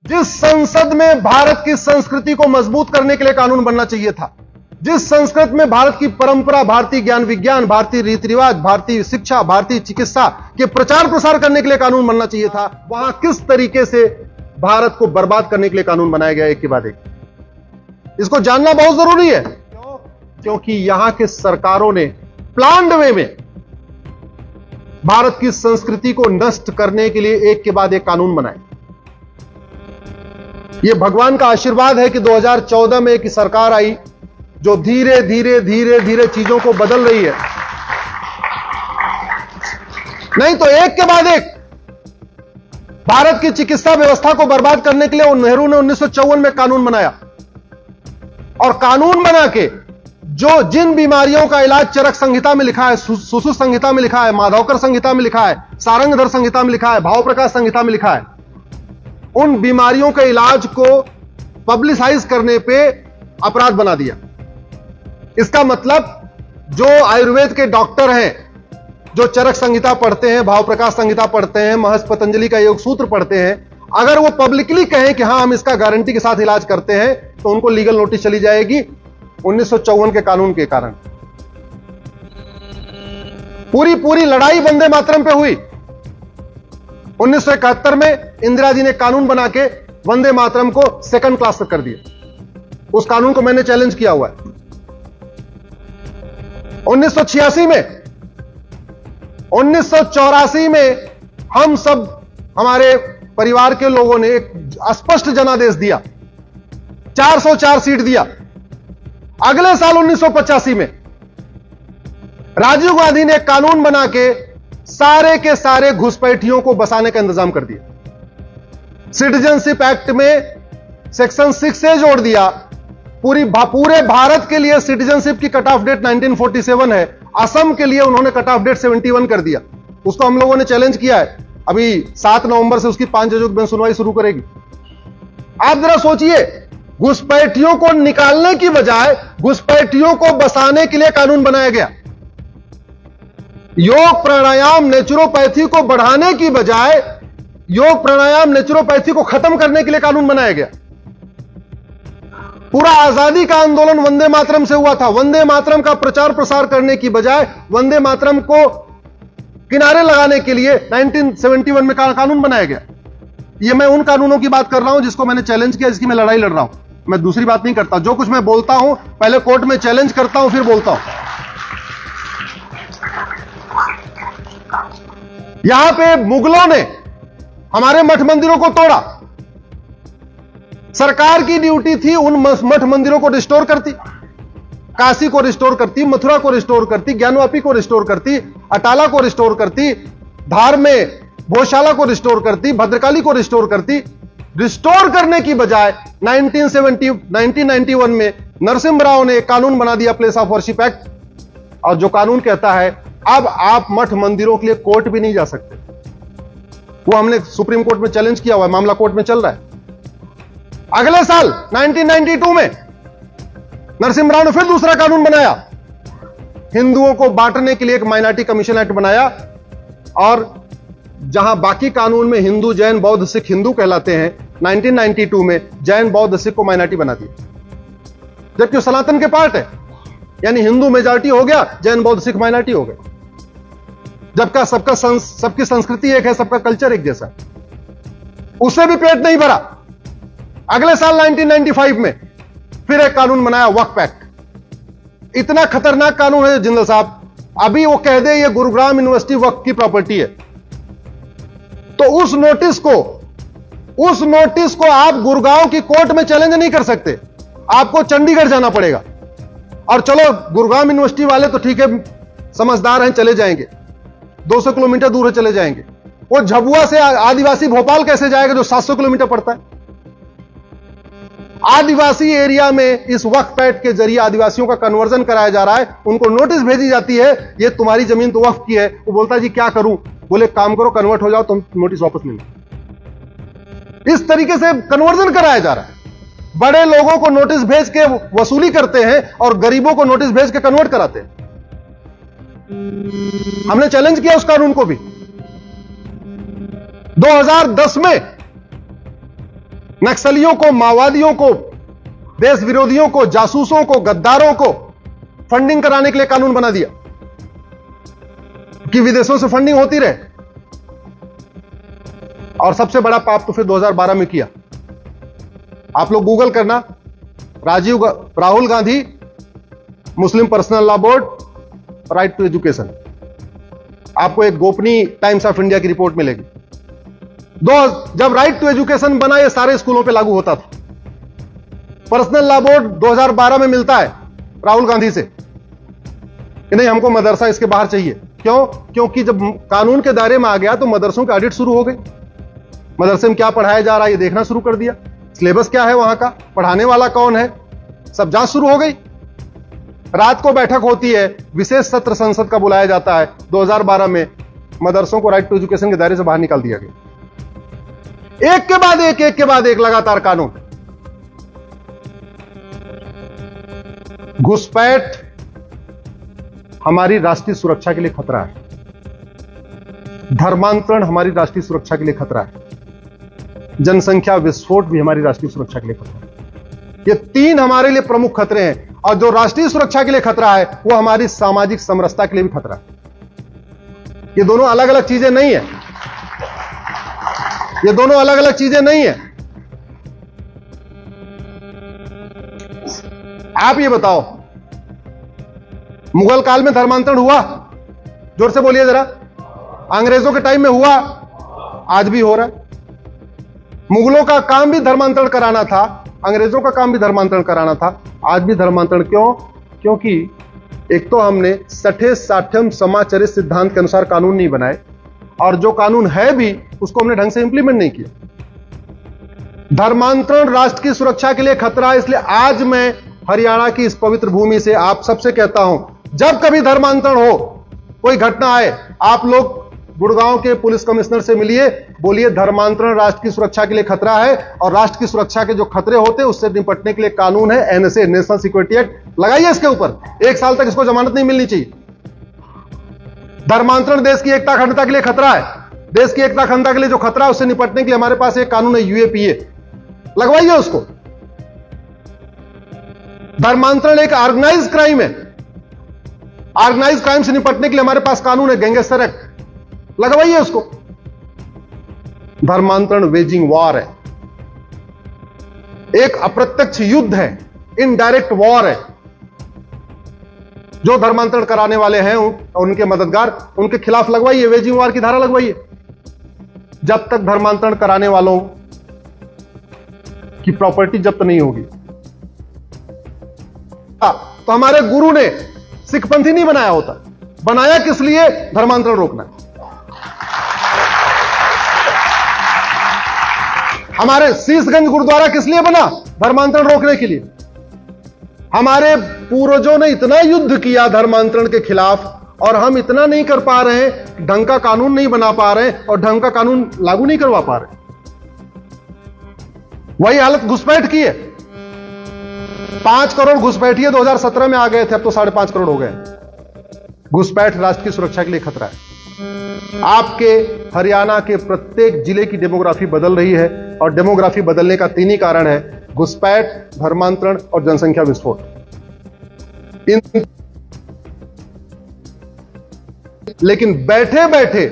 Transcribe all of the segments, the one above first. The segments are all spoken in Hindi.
जिस संसद में भारत की संस्कृति को मजबूत करने के लिए कानून बनना चाहिए था, जिस संस्कृत में भारत की परंपरा, भारतीय ज्ञान विज्ञान, भारतीय रीति रिवाज, भारतीय शिक्षा, भारतीय चिकित्सा के प्रचार प्रसार करने के लिए कानून बनना चाहिए था, वहां किस तरीके से भारत को बर्बाद करने के लिए कानून बनाया गया एक के बाद एक। इसको जानना बहुत जरूरी है। क्योंकि यहां के सरकारों ने प्लान्ड वे में भारत की संस्कृति को नष्ट करने के लिए एक के बाद एक कानून बनाए। यह भगवान का आशीर्वाद है कि 2014 में एक सरकार आई जो धीरे धीरे धीरे धीरे चीजों को बदल रही है। नहीं तो एक के बाद एक भारत की चिकित्सा व्यवस्था को बर्बाद करने के लिए नेहरू ने 1954 में कानून बनाया, और कानून बना के जो जिन बीमारियों का इलाज चरक संहिता में लिखा है, सुश्रुत संहिता में लिखा है, माधवकर संहिता में लिखा है, सारंगधर संहिता में लिखा है, भाव प्रकाश संहिता में लिखा है, उन बीमारियों के इलाज को पब्लिसाइज करने पे अपराध बना दिया। इसका मतलब जो आयुर्वेद के डॉक्टर हैं, जो चरक संहिता पढ़ते हैं, भाव प्रकाश संहिता पढ़ते हैं, महर्षि पतंजलि का योग सूत्र पढ़ते हैं, अगर वो पब्लिकली कहें कि हां हम इसका गारंटी के साथ इलाज करते हैं, तो उनको लीगल नोटिस चली जाएगी 1954 के कानून के कारण। पूरी लड़ाई वंदे मातरम पे हुई। 1971 में इंदिरा जी ने कानून बना के वंदे मातरम को सेकंड क्लास तक कर दिया। उस कानून को मैंने चैलेंज किया हुआ है। 1984 में हम सब, हमारे परिवार के लोगों ने एक स्पष्ट जनादेश दिया, 404 सीट दिया। अगले साल 1985 में राजीव गांधी ने कानून बना के सारे के सारे घुसपैठियों को बसाने का इंतजाम कर दिया। सिटीजनशिप एक्ट में सेक्शन 6 से जोड़ दिया। पूरे भारत के लिए सिटीजनशिप की कट ऑफ डेट 1947 है। असम के लिए उन्होंने कट ऑफ डेट 71 कर दिया। उसको हम लोगों ने चैलेंज किया है। अभी 7 नवंबर से उसकी 5 जजों की बेंच सुनवाई शुरू करेगी। आप जरा सोचिए, घुसपैठियों को निकालने की बजाय घुसपैठियों को बसाने के लिए कानून बनाया गया। योग प्राणायाम नेचुरोपैथी को बढ़ाने की बजाय योग प्राणायाम नेचुरोपैथी को खत्म करने के लिए कानून बनाया गया। पूरा आजादी का आंदोलन वंदे मातरम से हुआ था। वंदे मातरम का प्रचार प्रसार करने की बजाय वंदे मातरम को किनारे लगाने के लिए 1971 में कानून बनाया गया। ये मैं उन कानूनों की बात कर रहा हूं जिसको मैंने चैलेंज किया, जिसकी मैं लड़ाई लड़ रहा हूं। मैं दूसरी बात नहीं करता। जो कुछ मैं बोलता हूं पहले कोर्ट में चैलेंज करता हूं, फिर बोलता हूं। यहां पे मुगलों ने हमारे मठ मंदिरों को तोड़ा। सरकार की ड्यूटी थी उन मठ मंदिरों को रिस्टोर करती, काशी को रिस्टोर करती, मथुरा को रिस्टोर करती, ज्ञानवापी को रिस्टोर करती, अटाला को रिस्टोर करती, धार में भोजशाला को रिस्टोर करती, भद्रकाली को रिस्टोर करती। रिस्टोर करने की बजाय 1991 में नरसिम्हा राव ने एक कानून बना दिया, प्लेस ऑफ वर्शिप एक्ट, और जो कानून कहता है अब आप मठ मंदिरों के लिए कोर्ट भी नहीं जा सकते। वो हमने सुप्रीम कोर्ट में चैलेंज किया हुआ है, मामला कोर्ट में चल रहा है। अगले साल 1992 में नरसिम्हा राव ने फिर दूसरा कानून बनाया, हिंदुओं को बांटने के लिए एक माइनॉरिटी कमीशन एक्ट बनाया, और जहां बाकी कानून में हिंदू, जैन, बौद्ध, सिख हिंदू कहलाते हैं, 1992 में जैन, बौद्ध, सिख को माइनॉरिटी बना दिया, जबकि वो सनातन के पार्ट है। यानी हिंदू मेजॉरिटी हो गया, जैन, बौद्ध, सिख माइनॉरिटी हो गए। जबकि सबकी संस्कृति एक है, सबका कल्चर एक जैसा। उससे भी पेट नहीं भरा। अगले साल 1995 में फिर एक कानून बनाया, वक्फ एक्ट। इतना खतरनाक कानून है जिंदल साहब, अभी वो कह दे ये गुरुग्राम यूनिवर्सिटी वक्फ की प्रॉपर्टी है, तो उस नोटिस को आप गुड़गांव की कोर्ट में चैलेंज नहीं कर सकते, आपको चंडीगढ़ जाना पड़ेगा। और चलो गुरुग्राम यूनिवर्सिटी वाले तो ठीक है, समझदार हैं, चले जाएंगे, 200 किलोमीटर दूर है, चले जाएंगे। वो झबुआ से आदिवासी भोपाल कैसे जाएगा जो 700 किलोमीटर पड़ता है? आदिवासी एरिया में इस वक्फ एक्ट के जरिए आदिवासियों का कन्वर्जन कराया जा रहा है। उनको नोटिस भेजी जाती है, ये तुम्हारी जमीन तो वक्फ की है। वो बोलता है जी क्या करूं? बोले काम करो, कन्वर्ट हो जाओ, तुम नोटिस वापस ले लो। इस तरीके से कन्वर्जन कराया जा रहा है। बड़े लोगों को नोटिस भेज के वसूली करते हैं और गरीबों को नोटिस भेज के कन्वर्ट कराते हैं। हमने चैलेंज किया उस कानून को भी। 2010 में नक्सलियों को, माओवादियों को, देश विरोधियों को, जासूसों को, गद्दारों को फंडिंग कराने के लिए कानून बना दिया कि विदेशों से फंडिंग होती रहे। और सबसे बड़ा पाप तो फिर 2012 में किया। आप लोग गूगल करना, Rahul Gandhi, Muslim personal law board, right to education, आपको एक गोपनीय टाइम्स ऑफ इंडिया की रिपोर्ट मिलेगी। जब राइट टू एजुकेशन बना, ये सारे स्कूलों पे लागू होता था। पर्सनल लॉ बोर्ड 2012 में मिलता है राहुल गांधी से कि नहीं, हमको मदरसा इसके बाहर चाहिए। क्यों? क्योंकि जब कानून के दायरे में आ गया तो मदरसों के ऑडिट शुरू हो गई। मदरसे में क्या पढ़ाया जा रहा है ये देखना शुरू कर दिया, सिलेबस क्या है वहां का, पढ़ाने वाला कौन है, सब जांच शुरू हो गई। रात को बैठक होती है, विशेष सत्र संसद का बुलाया जाता है। 2012 में मदरसों को राइट टू एजुकेशन के दायरे से बाहर निकाल दिया गया। एक के बाद एक लगातार कानून। घुसपैठ हमारी राष्ट्रीय सुरक्षा के लिए खतरा है। धर्मांतरण हमारी राष्ट्रीय सुरक्षा के लिए खतरा है। जनसंख्या विस्फोट भी हमारी राष्ट्रीय सुरक्षा के लिए खतरा है। ये तीन हमारे लिए प्रमुख खतरे हैं। और जो राष्ट्रीय सुरक्षा के लिए खतरा है वो हमारी सामाजिक समरसता के लिए भी खतरा है। ये दोनों अलग अलग चीजें नहीं है। ये दोनों अलग अलग चीजें नहीं है। आप ये बताओ, मुगल काल में धर्मांतरण हुआ? जोर से बोलिए जरा। अंग्रेजों के टाइम में हुआ? आज भी हो रहा है। मुगलों का काम भी धर्मांतरण कराना था, अंग्रेजों का काम भी धर्मांतरण कराना था, आज भी धर्मांतरण। क्यों? क्योंकि एक तो हमने सठे साठ्यम समाचरित सिद्धांत के अनुसार कानून नहीं बनाए, और जो कानून है भी उसको हमने ढंग से इंप्लीमेंट नहीं किया। धर्मांतरण राष्ट्र की सुरक्षा के लिए खतरा है। इसलिए आज मैं हरियाणा की इस पवित्र भूमि से आप सबसे कहता हूं, जब कभी धर्मांतरण हो, कोई घटना आए, आप लोग गुड़गांव के पुलिस कमिश्नर से मिलिए, बोलिए धर्मांतरण राष्ट्र की सुरक्षा के लिए खतरा है, और राष्ट्र की सुरक्षा के जो खतरे होते हैं उससे निपटने के लिए कानून है, एनएसए, नेशनल सिक्योरिटी एक्ट, लगाइए इसके ऊपर। 1 साल तक इसको जमानत नहीं मिलनी चाहिए। धर्मांतरण देश की एकता अखंडता के लिए खतरा है। देश की एकता अखंडता के लिए जो खतरा है उससे निपटने के लिए हमारे पास एक कानून है, यूएपीए, लगवाइए उसको। धर्मांतरण एक ऑर्गेनाइज क्राइम है। ऑर्गेनाइज क्राइम से निपटने के लिए हमारे पास कानून है, गैंगस्टर एक्ट, लगवाइए उसको। धर्मांतरण वेजिंग वॉर है, एक अप्रत्यक्ष युद्ध है, इनडायरेक्ट वॉर है। जो धर्मांतरण कराने वाले हैं उनके मददगार, उनके खिलाफ लगवाइए, वेजिंग वॉर की धारा लगवाइए। जब तक धर्मांतरण कराने वालों की प्रॉपर्टी जब्त नहीं होगी। तो हमारे गुरु ने सिखपंथी नहीं बनाया होता। बनाया किस लिए? धर्मांतरण रोकना। हमारे शीशगंज गुरुद्वारा किस लिए बना? धर्मांतरण रोकने के लिए। हमारे पूर्वजों ने इतना युद्ध किया धर्मांतरण के खिलाफ, और हम इतना नहीं कर पा रहे हैं, ढंग का कानून नहीं बना पा रहे हैं और ढंग का कानून लागू नहीं करवा पा रहे। वही हालत घुसपैठ की है। 5 करोड़ घुसपैठिए 2017 में आ गए थे, अब तो 5.5 करोड़ हो गए। घुसपैठ राष्ट्र की सुरक्षा के लिए खतरा है। आपके हरियाणा के प्रत्येक जिले की डेमोग्राफी बदल रही है, और डेमोग्राफी बदलने का 3 ही कारण है, घुसपैठ, धर्मांतरण और जनसंख्या विस्फोट। लेकिन बैठे बैठे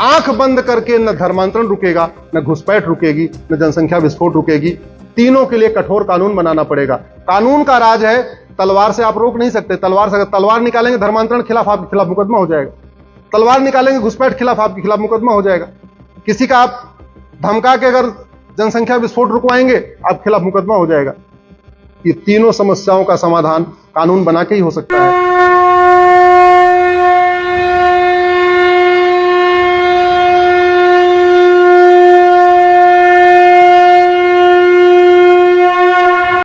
आंख बंद करके न धर्मांतरण रुकेगा, न घुसपैठ रुकेगी, न जनसंख्या विस्फोट रुकेगी। तीनों के लिए कठोर कानून बनाना पड़ेगा। कानून का राज है, तलवार से आप रोक नहीं सकते। तलवार से, तलवार निकालेंगे धर्मांतरण खिलाफ, आपके खिलाफ मुकदमा हो जाएगा। तलवार निकालेंगे घुसपैठ खिलाफ, आपके खिलाफ मुकदमा हो जाएगा। किसी का आप धमका के अगर जनसंख्या विस्फोट रुकवाएंगे, आपके खिलाफ मुकदमा हो जाएगा। ये तीनों समस्याओं का समाधान कानून बना के ही हो सकता है।